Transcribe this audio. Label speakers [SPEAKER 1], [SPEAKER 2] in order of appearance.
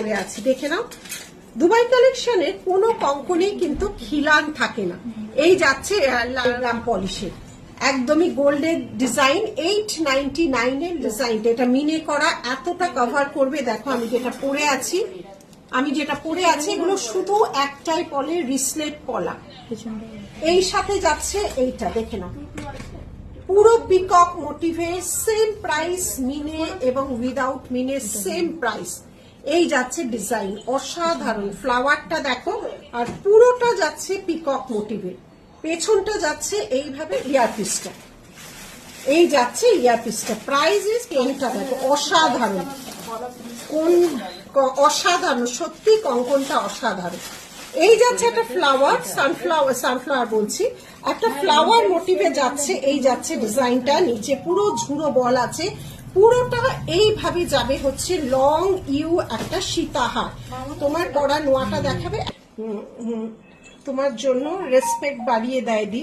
[SPEAKER 1] পরে আছি, দেখে নাও। দুবাই কালেকশনের কোনো কঙ্কনেই কিন্তু খিলান থাকে না। এই যাচ্ছে লাল পলিশের, একদমই গোল্ডের ডিজাইন, 899 এর ডিজাইনটা। এটা মিনে করা, এতটা কভার করবে। দেখো আমি যেটা পরে আছি, এগুলো শুধু একটাই পলে, রিসলেট পলা। এই সাথে যাচ্ছে এইটা, দেখে নাও, পুরো পিকক মোটিভের, সেম প্রাইস মিনে এবং উইদাউট মিনে সেম প্রাইস। এই যাচ্ছে ডিজাইন, অসাধারণ। ফ্লাওয়ারটা দেখো, আর পুরোটা যাচ্ছে পিকক মোটিভের। পেছনটা যাচ্ছে এইভাবে ইয়ারপিসটা, এই যাচ্ছে ইয়ারপিসটা। প্রাইস ইজ কোনটা দেখো, অসাধারণ, অসাধারণ সত্যি, কঙ্কনটা অসাধারণ। এই যাচ্ছে একটা ফ্লাওয়ার, সানফ্লাওয়ার বলছি, একটা ফ্লাওয়ার মোটিভে যাচ্ছে। এই যাচ্ছে ডিজাইনটা, নিচে পুরো ঝুড়ো বল আছে, পুরোটা এইভাবে যাবে হচ্ছে লং ইউ একটা সীতাহার। তোমার পরা নোয়াটা দেখাবে, তোমার জন্য রেসপেক্ট বাড়িয়ে দেয় দি।